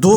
2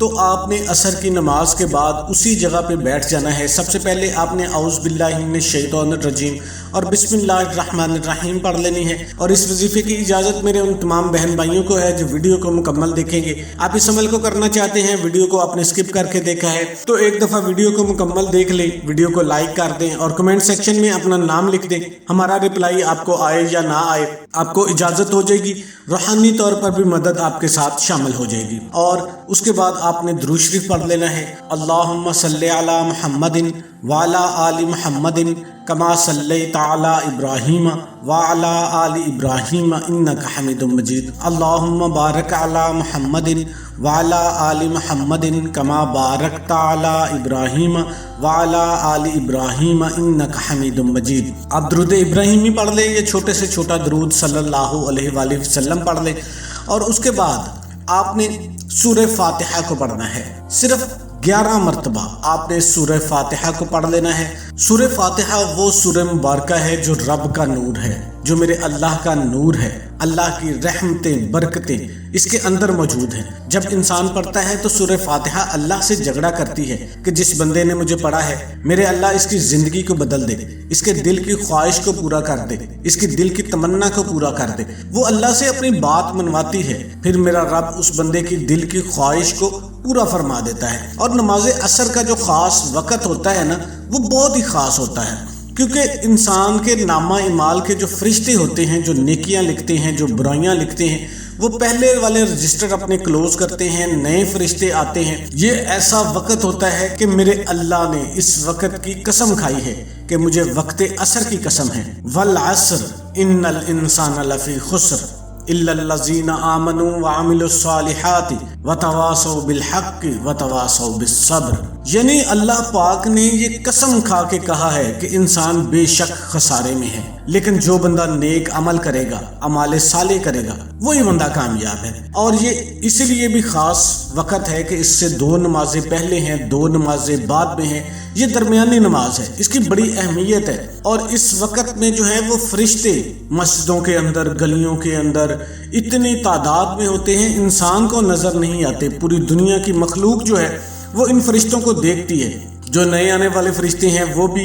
تو آپ نے عصر کی نماز کے بعد اسی جگہ پہ بیٹھ جانا ہے۔ سب سے پہلے آپ نے اعوذ باللہ من الشیطان الرجیم اور بسم اللہ الرحمن الرحیم پڑھ لینی ہے، اور اس وظیفے کی اجازت میرے ان تمام بہن بھائیوں کو ہے جو ویڈیو کو مکمل دیکھیں گے۔ آپ اس عمل کو کرنا چاہتے ہیں، ویڈیو کو آپ نے اسکپ کر کے دیکھا ہے تو ایک دفعہ ویڈیو کو مکمل دیکھ لیں، ویڈیو کو لائک کر دیں اور کمنٹ سیکشن میں اپنا نام لکھ دیں۔ ہمارا رپلائی آپ کو آئے یا نہ آئے، آپ کو اجازت ہو جائے گی، روحانی طور پر بھی مدد آپ کے ساتھ شامل ہو جائے گی۔ اور اس کے بعد آپ نے درود شریف پڑھ لینا ہے، اللہم صلی علی محمد وعلی آل محمد کما صلیت علی ابراہیم وعلی آل ابراہیم انک حمید مجید، اللہم بارک علی محمد وعلی آل محمد کما بارکت علی ابراہیم وعلی آل ابراہیم انک حمید مجید۔ آپ درود ابراہیمی پڑھ لیں یا چھوٹے سے چھوٹا درود صلی اللہ علیہ وآلہ وسلم پڑھ لیں، اور اس کے بعد آپ نے سورہ فاتحہ کو پڑھنا ہے۔ صرف 11 مرتبہ آپ نے سورہ فاتحہ کو پڑھ لینا ہے۔ سورہ فاتحہ وہ سورہ مبارکہ ہے جو رب کا نور ہے، جو میرے اللہ کا نور ہے، اللہ کی رحمتیں برکتیں اس کے اندر موجود ہیں۔ جب انسان پڑھتا ہے تو سورہ فاتحہ اللہ سے جھگڑا کرتی ہے کہ جس بندے نے مجھے پڑھا ہے میرے اللہ اس کی زندگی کو بدل دے، اس کے دل کی خواہش کو پورا کر دے، اس کی دل کی تمنا کو پورا کر دے۔ وہ اللہ سے اپنی بات منواتی ہے، پھر میرا رب اس بندے کی دل کی خواہش کو پورا فرما دیتا ہے۔ اور نماز عصر کا جو خاص وقت ہوتا ہے نا، وہ بہت ہی خاص ہوتا ہے، کیونکہ انسان کے نامہ اعمال کے جو فرشتے ہوتے ہیں، جو نیکیاں لکھتے ہیں، جو برائیاں لکھتے ہیں، وہ پہلے والے رجسٹر اپنے کلوز کرتے ہیں، نئے فرشتے آتے ہیں۔ یہ ایسا وقت ہوتا ہے کہ میرے اللہ نے اس وقت کی قسم کھائی ہے کہ مجھے وقت عصر کی قسم ہے، والعصر ان الانسان لفی خسر الا الذین آمنوا وعملوا الصالحات وتواصوا بالحق وتواصوا بالصبر۔ یعنی اللہ پاک نے یہ قسم کھا کے کہا ہے کہ انسان بے شک خسارے میں ہے، لیکن جو بندہ نیک عمل کرے گا، اعمال صالح کرے گا، وہی بندہ کامیاب ہے۔ اور یہ اسی لیے بھی خاص وقت ہے کہ اس سے 2 نمازیں پہلے ہیں، 2 نمازیں بعد میں ہیں، یہ درمیانی نماز ہے، اس کی بڑی اہمیت ہے۔ اور اس وقت میں جو ہے وہ فرشتے مسجدوں کے اندر، گلیوں کے اندر اتنی تعداد میں ہوتے ہیں، انسان کو نظر نہیں آتے۔ پوری دنیا کی مخلوق جو ہے وہ ان فرشتوں کو دیکھتی ہے۔ جو نئے آنے والے فرشتے ہیں وہ بھی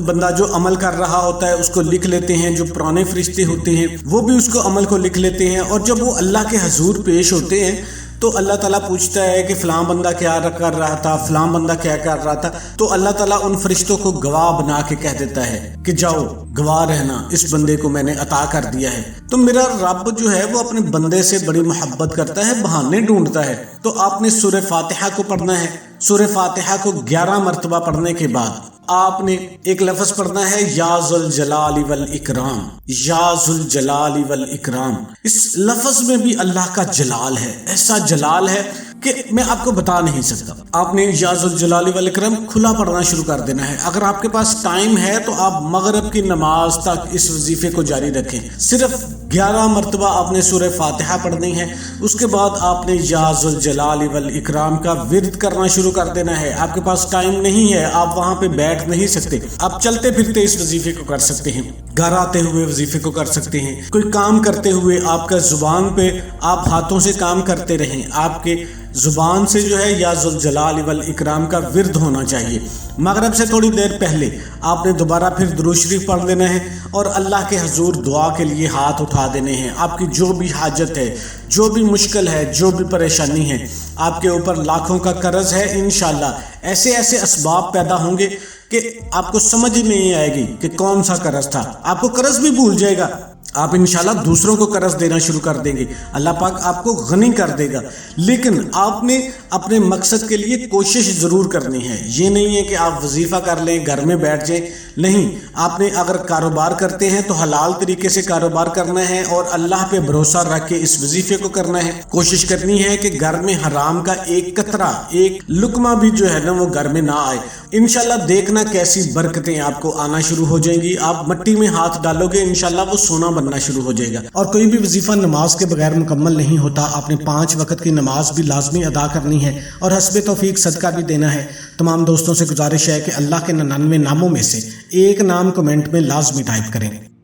بندہ جو عمل کر رہا ہوتا ہے اس کو لکھ لیتے ہیں، جو پرانے فرشتے ہوتے ہیں وہ بھی اس کو عمل کو لکھ لیتے ہیں۔ اور جب وہ اللہ کے حضور پیش ہوتے ہیں تو اللہ تعالیٰ پوچھتا ہے کہ فلاں بندہ کیا کر رہا تھا، فلاں بندہ کیا کر رہا تھا، تو اللہ تعالیٰ ان فرشتوں کو گواہ بنا کے کہہ دیتا ہے کہ جاؤ گواہ رہنا، اس بندے کو میں نے عطا کر دیا ہے۔ تو میرا رب جو ہے وہ اپنے بندے سے بڑی محبت کرتا ہے، بہانے ڈھونڈتا ہے۔ تو آپ نے سورہ فاتحہ کو پڑھنا ہے۔ سورہ فاتحہ کو 11 مرتبہ پڑھنے کے بعد آپ نے ایک لفظ پڑھنا ہے، یا ذوالجلال والاکرام، یا ذوالجلال والاکرام۔ اس لفظ میں بھی اللہ کا جلال ہے، ایسا جلال ہے کہ میں آپ کو بتا نہیں سکتا۔ آپ نے یا ذوالجلال والاکرام کھلا پڑھنا شروع کر دینا ہے۔ اگر آپ کے پاس ٹائم ہے تو آپ مغرب کی نماز تک اس وظیفے کو جاری رکھیں۔ صرف 11 مرتبہ آپ نے سورہ فاتحہ پڑھنی ہے، اس کے بعد آپ نے یا ذوالجلال والاکرام کا ورد کرنا شروع کر دینا ہے۔ آپ کے پاس ٹائم نہیں ہے، آپ وہاں پہ بیٹھ نہیں سکتے، آپ چلتے پھرتے اس وظیفے کو کر سکتے ہیں، گھر آتے ہوئے وظیفے کو کر سکتے ہیں، کوئی کام کرتے ہوئے آپ کا زبان پہ آپ ہاتھوں سے کام کرتے رہیں، آپ کے زبان سے جو ہے یا ذوالجلال والاکرام کا ورد ہونا چاہیے۔ مغرب سے تھوڑی دیر پہلے آپ نے دوبارہ پھر درود شریف پڑھ لینا ہے اور اللہ کے حضور دعا کے لیے ہاتھ اٹھا دینے ہیں۔ آپ کی جو بھی حاجت ہے، جو بھی مشکل ہے، جو بھی پریشانی ہے، آپ کے اوپر لاکھوں کا قرض ہے، انشاءاللہ ایسے ایسے اسباب پیدا ہوں گے کہ آپ کو سمجھ نہیں آئے گی کہ کون سا قرض تھا، آپ کو قرض بھی بھول جائے گا، آپ انشاءاللہ دوسروں کو قرض دینا شروع کر دیں گے، اللہ پاک آپ کو غنی کر دے گا۔ لیکن آپ نے اپنے مقصد کے لیے کوشش ضرور کرنی ہے۔ یہ نہیں ہے کہ آپ وظیفہ کر لیں، گھر میں بیٹھ جائیں، نہیں، آپ نے اگر کاروبار کرتے ہیں تو حلال طریقے سے کاروبار کرنا ہے اور اللہ پہ بھروسہ رکھ کے اس وظیفے کو کرنا ہے۔ کوشش کرنی ہے کہ گھر میں حرام کا ایک قطرہ، ایک لقمہ بھی جو ہے نا وہ گھر میں نہ آئے۔ انشاءاللہ دیکھنا کیسی برکتیں آپ کو آنا شروع ہو جائیں گی۔ آپ مٹی میں ہاتھ ڈالو گے، انشاءاللہ وہ سونا بننا شروع ہو جائے گا۔ اور کوئی بھی وظیفہ نماز کے بغیر مکمل نہیں ہوتا۔ آپ نے 5 وقت کی نماز بھی لازمی ادا کرنی ہے اور حسب توفیق صدقہ بھی دینا ہے۔ تمام دوستوں سے گزارش ہے کہ اللہ کے 99 ناموں میں سے ایک نام کمنٹ میں لازمی ٹائپ کریں۔